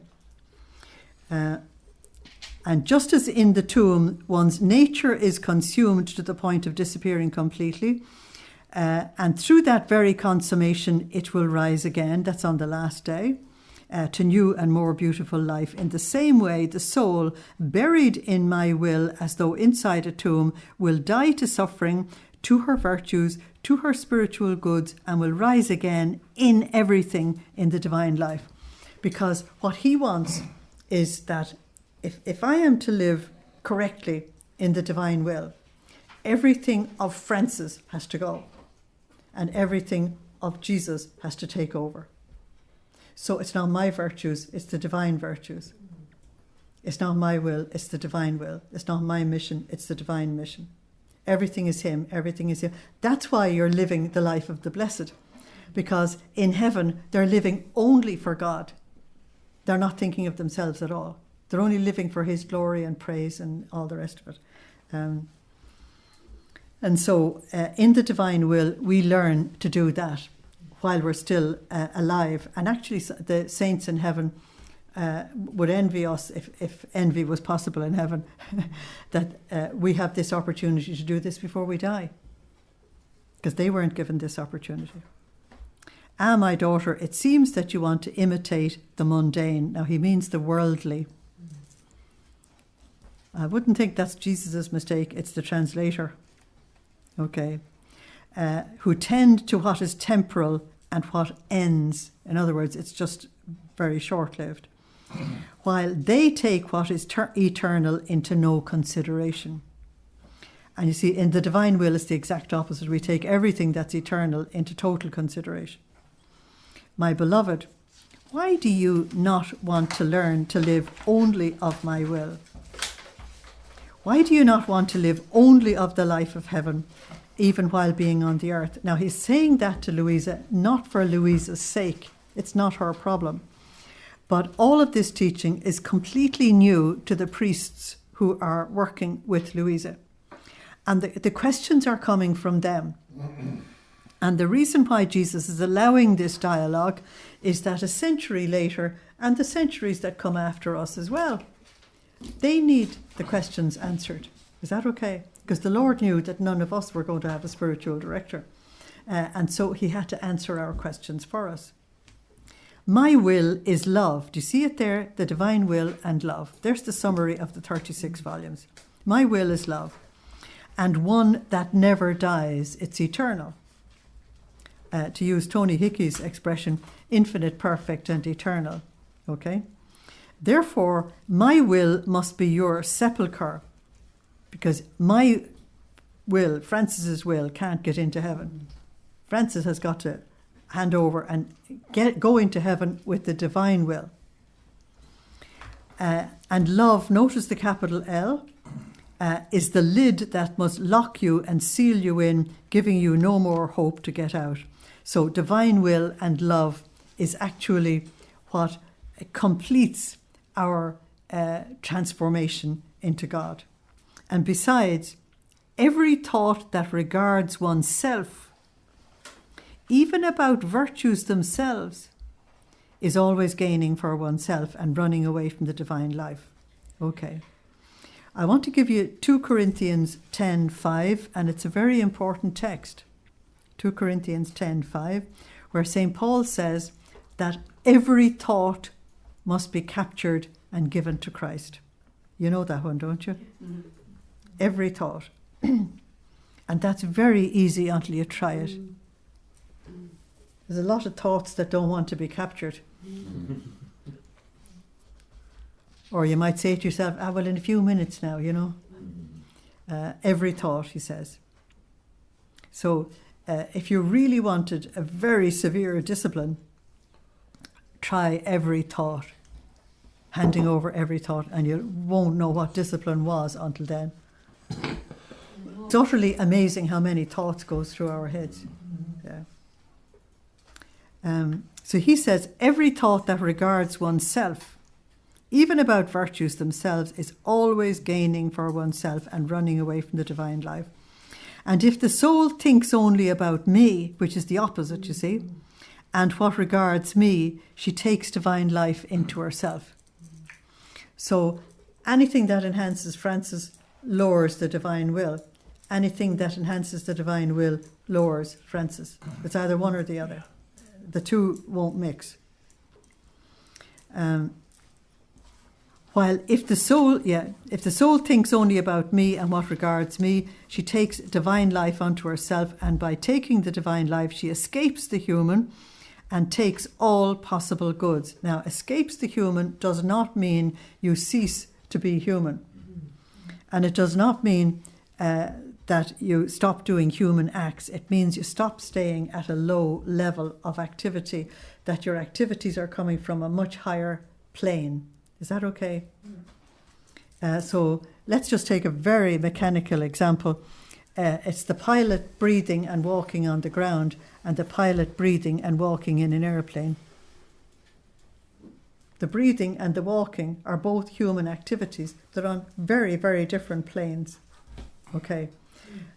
And just as in the tomb, one's nature is consumed to the point of disappearing completely, and through that very consummation, it will rise again. That's on the last day, to new and more beautiful life. In the same way, the soul, buried in my will as though inside a tomb, will die to suffering, to her virtues, to her spiritual goods, and will rise again in everything in the divine life. Because what he wants is that if I am to live correctly in the divine will, everything of Francis has to go, and everything of Jesus has to take over. So it's not my virtues, it's the divine virtues. It's not my will, it's the divine will. It's not my mission, it's the divine mission. Everything is him, everything is him. That's why you're living the life of the blessed. Because in heaven, they're living only for God. They're not thinking of themselves at all. They're only living for his glory and praise and all the rest of it. And so in the divine will, we learn to do that while we're still alive. And actually, the saints in heaven would envy us, if envy was possible in heaven, that we have this opportunity to do this before we die. Because they weren't given this opportunity. Ah, my daughter, it seems that you want to imitate the mundane. Now, he means the worldly. I wouldn't think that's Jesus' mistake. It's the translator. Okay. Who tend to what is temporal and what ends. In other words, it's just very short-lived. While they take what is eternal into no consideration. And you see, in the divine will, it's the exact opposite. We take everything that's eternal into total consideration. My beloved, why do you not want to learn to live only of my will? Why do you not want to live only of the life of heaven, even while being on the earth? Now, he's saying that to Luisa, not for Luisa's sake. It's not her problem. But all of this teaching is completely new to the priests who are working with Luisa. And the questions are coming from them. And the reason why Jesus is allowing this dialogue is that a century later, and the centuries that come after us as well, they need the questions answered. Is that okay? Because the Lord knew that none of us were going to have a spiritual director. And so he had to answer our questions for us. My will is love. Do you see it there? The divine will and love. There's the summary of the 36 volumes. My will is love. And one that never dies. It's eternal. To use Tony Hickey's expression, infinite, perfect, and eternal. Okay? Therefore, my will must be your sepulchre. Because my will, Francis's will, can't get into heaven. Francis has got to hand over and go into heaven with the divine will. And love, notice the capital L, is the lid that must lock you and seal you in, giving you no more hope to get out. So divine will and love is actually what completes our transformation into God. And besides, every thought that regards oneself, even about virtues themselves, is always gaining for oneself and running away from the divine life. Okay. I want to give you 2 Corinthians 10:5, and it's a very important text. 2 Corinthians 10:5, where St. Paul says that every thought must be captured and given to Christ. You know that one, don't you? Mm-hmm. Every thought. And that's very easy until you try it. There's a lot of thoughts that don't want to be captured. Or you might say to yourself, well, in a few minutes now, you know. Every thought, he says. So if you really wanted a very severe discipline, try every thought, handing over every thought, and you won't know what discipline was until then. It's utterly amazing how many thoughts goes through our heads. Yeah. So he says, every thought that regards oneself, even about virtues themselves, is always gaining for oneself and running away from the divine life. And if the soul thinks only about me, which is the opposite, you see, and what regards me, she takes divine life into herself. So anything that enhances Francis lowers the divine will. Anything that enhances the divine will lowers Francis. It's either one or the other. The two won't mix. While if the soul thinks only about me and what regards me, she takes divine life unto herself, and by taking the divine life, she escapes the human and takes all possible goods. Now, escapes the human does not mean you cease to be human. And it does not mean that you stop doing human acts. It means you stop staying at a low level of activity, that your activities are coming from a much higher plane. Is that okay? So let's just take a very mechanical example. It's the pilot breathing and walking on the ground, and the pilot breathing and walking in an airplane. The breathing and the walking are both human activities. They're on very, very different planes. Okay.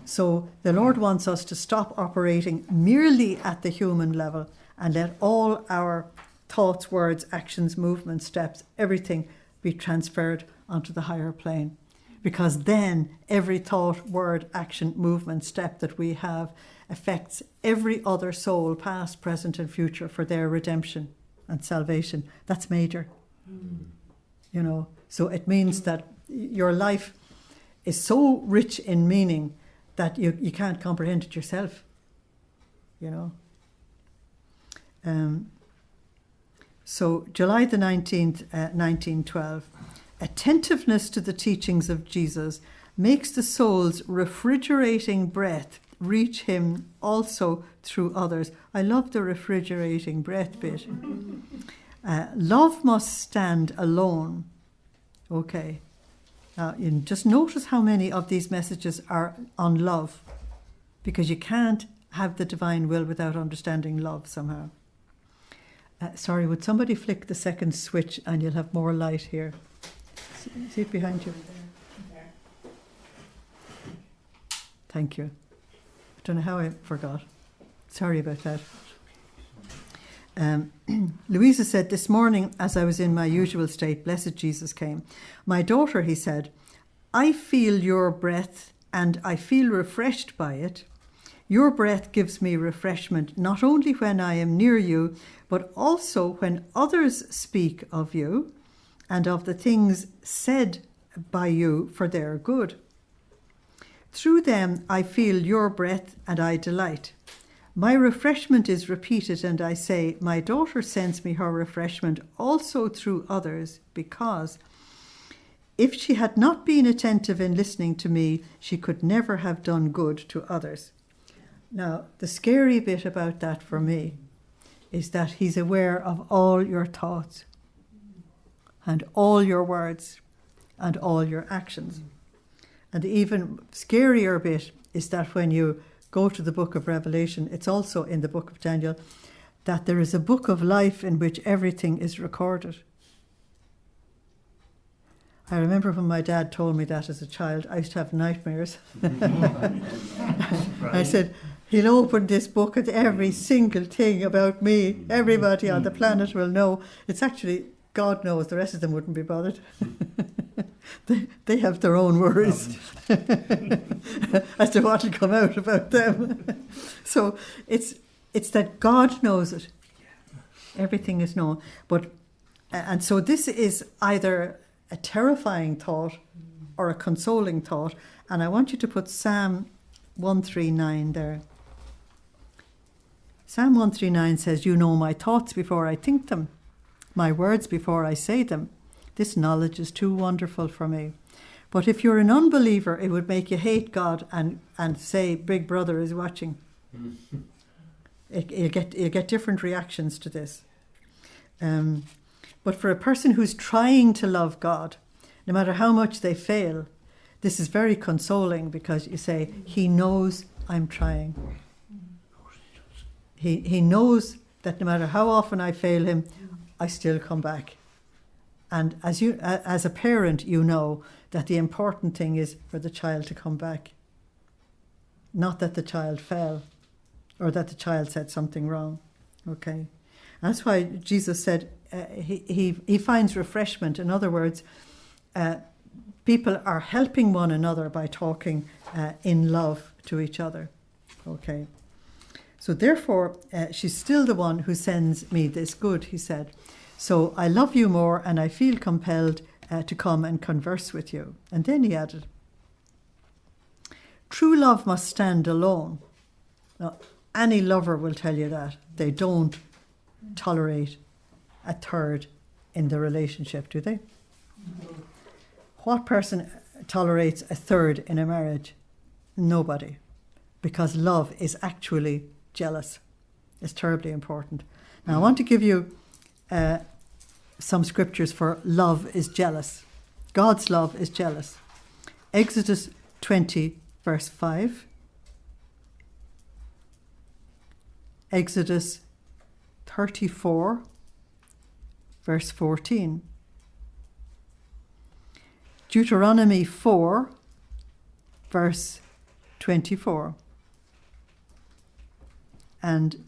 So the Lord wants us to stop operating merely at the human level and let all our thoughts, words, actions, movements, steps, everything be transferred onto the higher plane. Because then every thought, word, action, movement, step that we have affects every other soul, past, present and future, for their redemption and salvation. That's major. You know, so it means that your life is so rich in meaning that you can't comprehend it yourself, you know. So July the 19th, 1912, attentiveness to the teachings of Jesus makes the soul's refrigerating breath reach him also through others. I love the refrigerating breath bit. Love must stand alone. Okay. Now, you just notice how many of these messages are on love, because you can't have the divine will without understanding love somehow. Sorry, would somebody flick the second switch and you'll have more light here? See it behind you? Thank you. I don't know how I forgot. Sorry about that. Luisa said, this morning, as I was in my usual state, blessed Jesus came. My daughter, he said, I feel your breath and I feel refreshed by it. Your breath gives me refreshment, not only when I am near you, but also when others speak of you and of the things said by you for their good. Through them I feel your breath and I delight. My refreshment is repeated, and I say, my daughter sends me her refreshment also through others, because if she had not been attentive in listening to me, she could never have done good to others. Now, the scary bit about that for me is that he's aware of all your thoughts and all your words and all your actions. And the even scarier bit is that when you go to the book of Revelation, it's also in the book of Daniel, that there is a book of life in which everything is recorded. I remember when my dad told me that as a child, I used to have nightmares. I said, he'll open this book and every single thing about me, everybody on the planet will know. It's actually, God knows, the rest of them wouldn't be bothered. They have their own worries as to what will come out about them. So it's that God knows it. Everything is known. And so this is either a terrifying thought or a consoling thought. And I want you to put Psalm 139 there. Psalm 139 says, you know my thoughts before I think them, my words before I say them. This knowledge is too wonderful for me. But if you're an unbeliever, it would make you hate God and say, Big Brother is watching. You get different reactions to this. But for a person who's trying to love God, no matter how much they fail, this is very consoling because you say, he knows I'm trying. He knows that no matter how often I fail him, I still come back. And as a parent, you know that the important thing is for the child to come back. Not that the child fell or that the child said something wrong. Okay? That's why Jesus said he finds refreshment. In other words, people are helping one another by talking in love to each other. Okay? So therefore, she's still the one who sends me this good, he said. So I love you more and I feel compelled to come and converse with you. And then he added, true love must stand alone. Now, any lover will tell you that. They don't tolerate a third in the relationship, do they? What person tolerates a third in a marriage? Nobody. Because love is actually jealous. It's terribly important. Now, I want to give you some scriptures for love is jealous. God's love is jealous. Exodus 20, verse 5. Exodus 34, verse 14. Deuteronomy 4, verse 24. And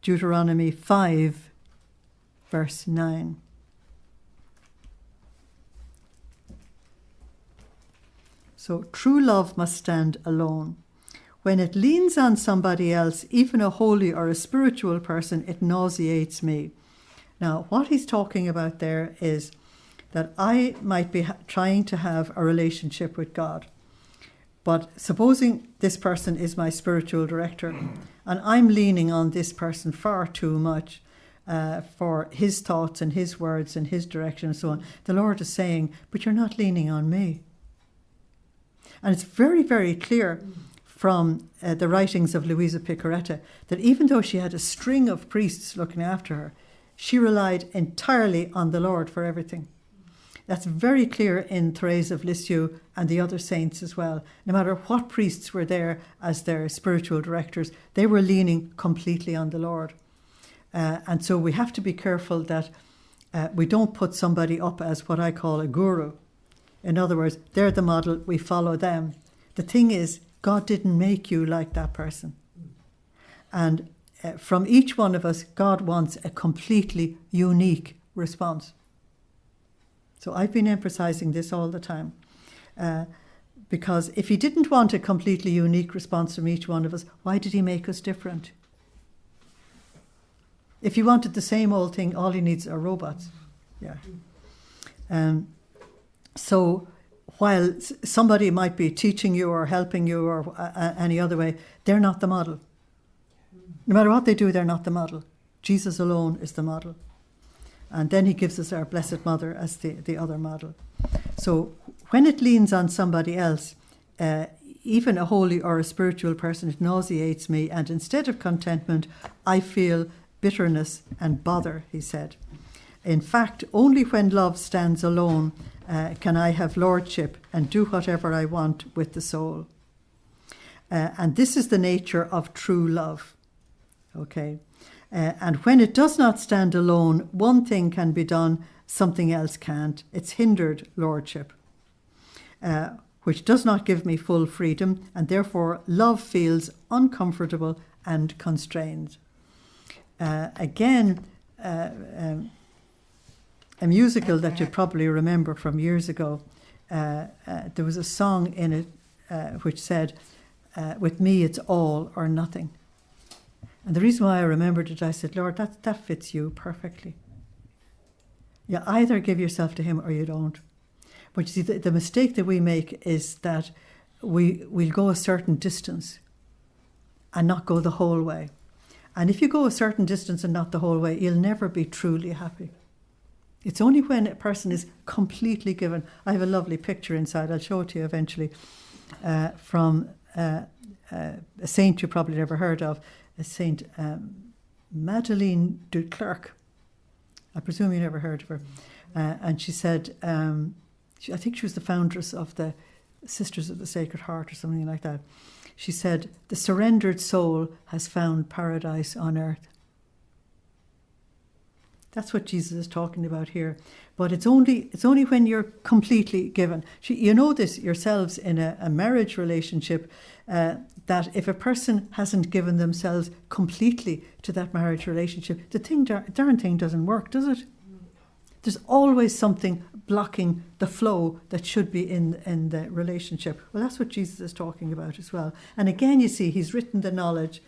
Deuteronomy 5, verse 9. So true love must stand alone. When it leans on somebody else, even a holy or a spiritual person, it nauseates me. Now, what he's talking about there is that I might be trying to have a relationship with God. But supposing this person is my spiritual director and I'm leaning on this person far too much for his thoughts and his words and his direction and so on, the Lord is saying, but you're not leaning on me. And it's very, very clear from the writings of Luisa that even though she had a string of priests looking after her, she relied entirely on the Lord for everything. That's very clear in Therese of Lisieux and the other saints as well. No matter what priests were there as their spiritual directors, they were leaning completely on the Lord. And so we have to be careful that we don't put somebody up as what I call a guru. In other words, they're the model, we follow them. The thing is, God didn't make you like that person. And from each one of us, God wants a completely unique response. So I've been emphasizing this all the time. Because if he didn't want a completely unique response from each one of us, why did he make us different? If he wanted the same old thing, all he needs are robots. Yeah. So while somebody might be teaching you or helping you or any other way, they're not the model. No matter what they do, they're not the model. Jesus alone is the model. And then he gives us our Blessed Mother as the other model. So when it leans on somebody else, even a holy or a spiritual person, it nauseates me. And instead of contentment, I feel bitterness and bother, he said. In fact, only when love stands alone can I have lordship and do whatever I want with the soul. And this is the nature of true love. Okay. And when it does not stand alone, one thing can be done, something else can't. It's hindered lordship, which does not give me full freedom, and therefore love feels uncomfortable and constrained. Again, a musical that you probably remember from years ago, there was a song in it which said, with me it's all or nothing. And the reason why I remembered it, I said, Lord, that fits you perfectly. You either give yourself to him or you don't. But you see, the mistake that we make is that we'll go a certain distance and not go the whole way. And if you go a certain distance and not the whole way, you'll never be truly happy. It's only when a person is completely given. I have a lovely picture inside, I'll show it to you eventually, from a saint you probably never heard of, Saint Madeleine de Klerk. I presume you never heard of her. And she said, I think she was the foundress of the Sisters of the Sacred Heart or something like that. She said, the surrendered soul has found paradise on earth. That's what Jesus is talking about here. But it's only when you're completely given. You know this yourselves in a marriage relationship, that if a person hasn't given themselves completely to that marriage relationship, the darn thing doesn't work, does it? There's always something blocking the flow that should be in the relationship. Well, that's what Jesus is talking about as well. And again, you see, he's written the knowledge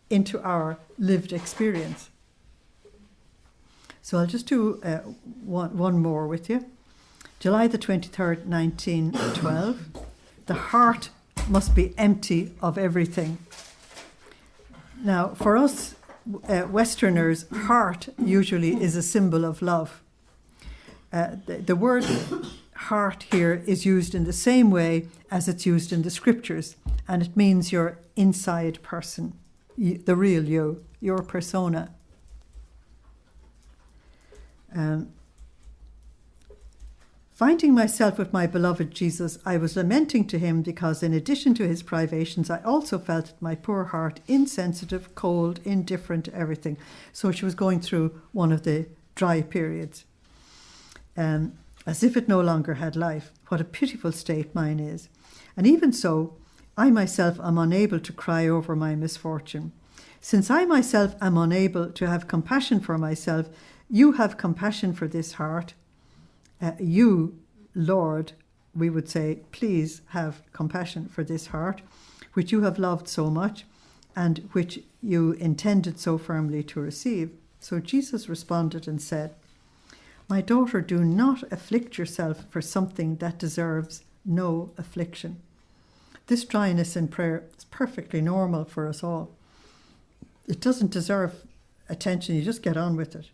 into our lived experience. So I'll just do one more with you. July the 23rd, 1912. The heart must be empty of everything. Now, for us Westerners, heart usually is a symbol of love. The word heart here is used in the same way as it's used in the scriptures, and it means your inside person, the real you, your persona. Finding myself with my beloved Jesus, I was lamenting to him because in addition to his privations, I also felt my poor heart insensitive, cold, indifferent to everything. So she was going through one of the dry periods. As if it no longer had life. What a pitiful state mine is. And even so, I myself am unable to cry over my misfortune. Since I myself am unable to have compassion for myself, you have compassion for this heart. You, Lord, we would say, please have compassion for this heart, which you have loved so much, and which you intended so firmly to receive. So Jesus responded and said, my daughter, do not afflict yourself for something that deserves no affliction. This dryness in prayer is perfectly normal for us all. It doesn't deserve attention, you just get on with it.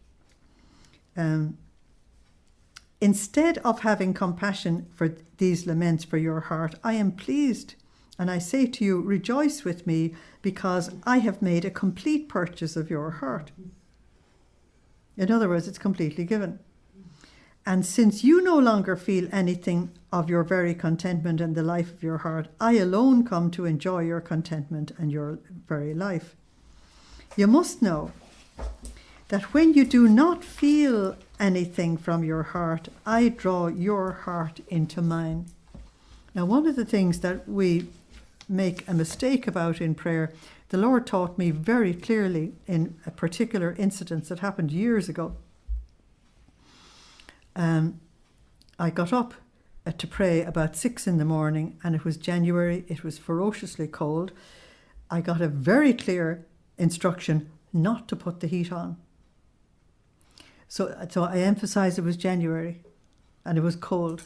Instead of having compassion for these laments for your heart, I am pleased, and I say to you, rejoice with me, because I have made a complete purchase of your heart. In other words, it's completely given. And since you no longer feel anything of your very contentment in the life of your heart, I alone come to enjoy your contentment and your very life. You must know that when you do not feel anything from your heart, I draw your heart into mine. Now, one of the things that we make a mistake about in prayer, the Lord taught me very clearly in a particular incident that happened years ago. I got up to pray about 6 a.m, and it was January. It was ferociously cold. I got a very clear instruction not to put the heat on. So I emphasized it was January and it was cold.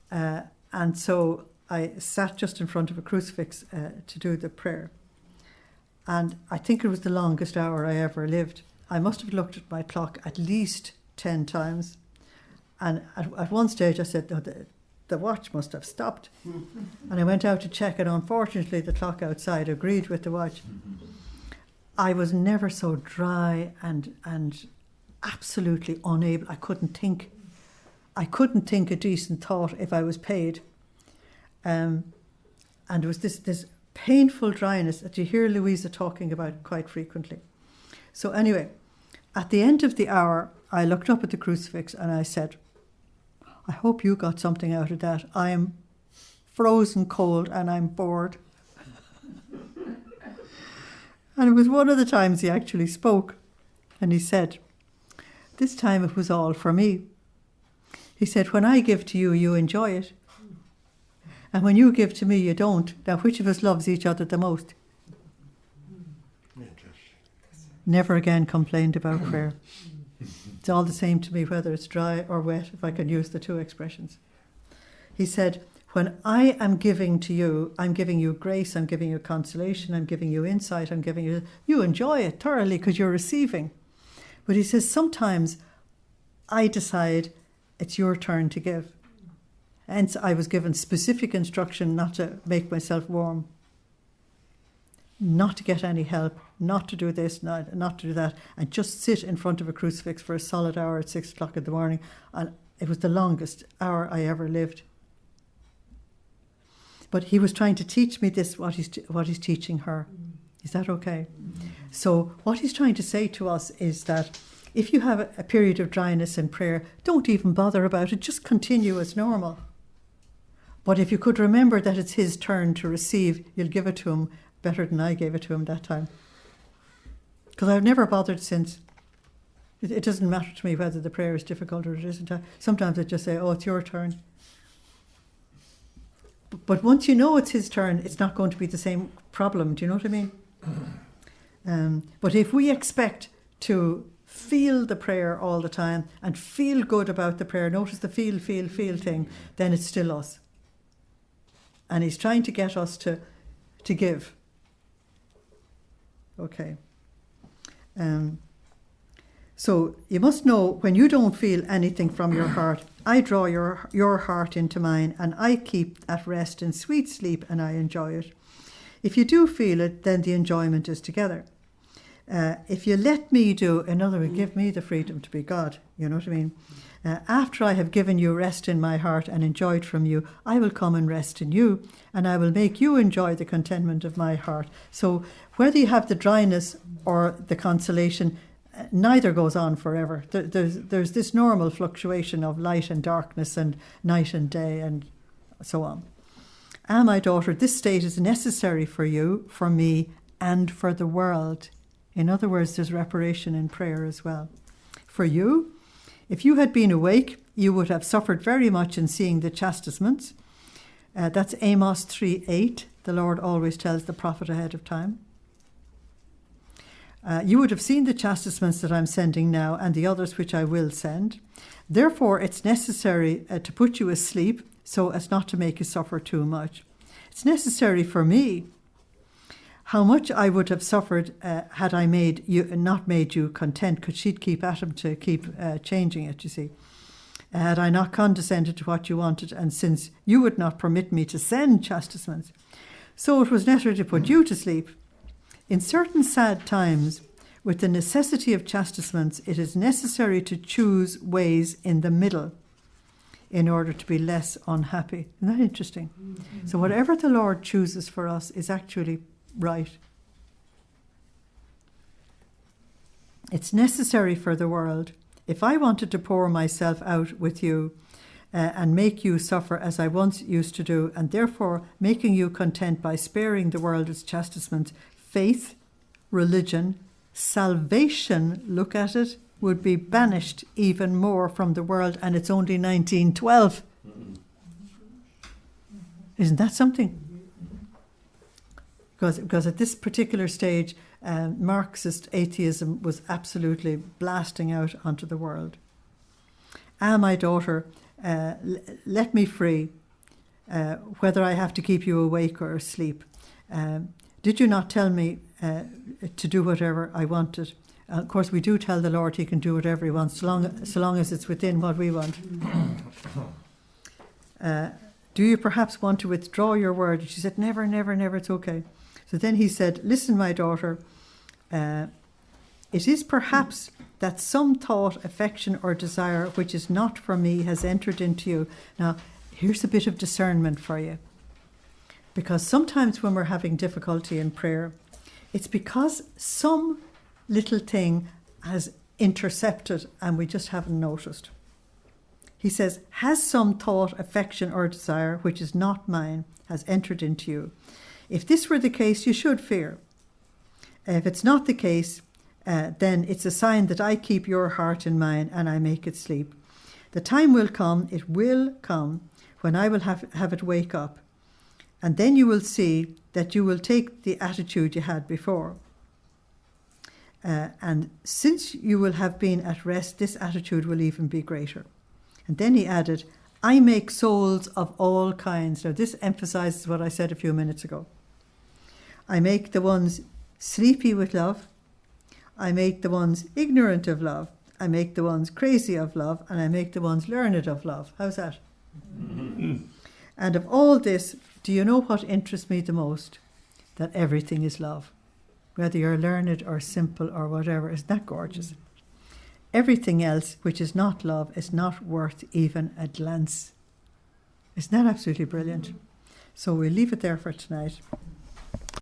And so I sat just in front of a crucifix to do the prayer. And I think it was the longest hour I ever lived. I must have looked at my clock at least 10 times. And at one stage I said, oh, the watch must have stopped. And I went out to check, and unfortunately the clock outside agreed with the watch. I was never so dry and absolutely unable. I couldn't think a decent thought if I was paid. And there was this painful dryness that you hear Luisa talking about quite frequently. So anyway, at the end of the hour, I looked up at the crucifix and I said, I hope you got something out of that. I am frozen cold and I'm bored. And it was one of the times he actually spoke. And he said, this time it was all for me. He said, when I give to you, you enjoy it. And when you give to me, you don't. Now, which of us loves each other the most? Never again complained about prayer. It's all the same to me whether it's dry or wet, if I can use the two expressions. He said, when I am giving to you, I'm giving you grace, I'm giving you consolation, I'm giving you insight, you enjoy it thoroughly because you're receiving. But he says, sometimes I decide it's your turn to give. Hence, I was given specific instruction not to make myself warm, not to get any help, not to do this, not to do that, and just sit in front of a crucifix for a solid hour at 6 o'clock in the morning. And it was the longest hour I ever lived. But he was trying to teach me this, what he's teaching her. Is that okay? So what he's trying to say to us is that if you have a period of dryness in prayer, don't even bother about it. Just continue as normal. But if you could remember that it's his turn to receive, you'll give it to him better than I gave it to him that time. Because I've never bothered since. It doesn't matter to me whether the prayer is difficult or it isn't. Sometimes I just say, oh, it's your turn. But once you know it's his turn, it's not going to be the same problem. Do you know what I mean? But if we expect to feel the prayer all the time and feel good about the prayer, notice the feel thing, then it's still us. And he's trying to get us to give. Okay. So you must know, when you don't feel anything from your heart, I draw your heart into mine, and I keep at rest in sweet sleep, and I enjoy it. If you do feel it, then the enjoyment is together. If you let me do, in other words, give me the freedom to be God, you know what I mean? After I have given you rest in my heart and enjoyed from you, I will come and rest in you, and I will make you enjoy the contentment of my heart. So whether you have the dryness or the consolation, neither goes on forever. There's this normal fluctuation of light and darkness and night and day and so on. My daughter, this state is necessary for you, for me, and for the world. In other words, there's reparation in prayer as well. For you, if you had been awake, you would have suffered very much in seeing the chastisements. That's Amos 3:8. The Lord always tells the prophet ahead of time. You would have seen the chastisements that I'm sending now and the others which I will send. Therefore, it's necessary to put you asleep so as not to make you suffer too much. It's necessary for me. How much I would have suffered had I not made you content, because she'd keep at him to keep changing it, you see. Had I not condescended to what you wanted, and since you would not permit me to send chastisements. So it was necessary to put you to sleep. In certain sad times, with the necessity of chastisements, it is necessary to choose ways in the middle in order to be less unhappy. Isn't that interesting? Mm-hmm. So whatever the Lord chooses for us is actually right. It's necessary for the world. If I wanted to pour myself out with you and make you suffer as I once used to do, and therefore making you content by sparing the world its chastisements, faith, religion, salvation, look at it, would be banished even more from the world, and it's only 1912. Isn't that something? Because at this particular stage, Marxist atheism was absolutely blasting out onto the world. My daughter, let me free, whether I have to keep you awake or asleep. Did you not tell me to do whatever I wanted? Of course, we do tell the Lord he can do whatever he wants, so long as it's within what we want. Do you perhaps want to withdraw your word? She said, never, never, never, it's okay. So then he said, listen, my daughter, it is perhaps that some thought, affection, or desire which is not for me has entered into you. Now, here's a bit of discernment for you. Because sometimes when we're having difficulty in prayer, it's because some little thing has intercepted and we just haven't noticed. He says, has some thought, affection, or desire which is not mine has entered into you. If this were the case, you should fear. If it's not the case, then it's a sign that I keep your heart in mine and I make it sleep. The time will come, it will come, when I will have it wake up. And then you will see that you will take the attitude you had before. And since you will have been at rest, this attitude will even be greater. And then he added, I make souls of all kinds. Now this emphasizes what I said a few minutes ago. I make the ones sleepy with love. I make the ones ignorant of love. I make the ones crazy of love. And I make the ones learned of love. How's that? And of all this, do you know what interests me the most? That everything is love. Whether you're learned or simple or whatever. Isn't that gorgeous? Everything else which is not love is not worth even a glance. Isn't that absolutely brilliant? So we'll leave it there for tonight.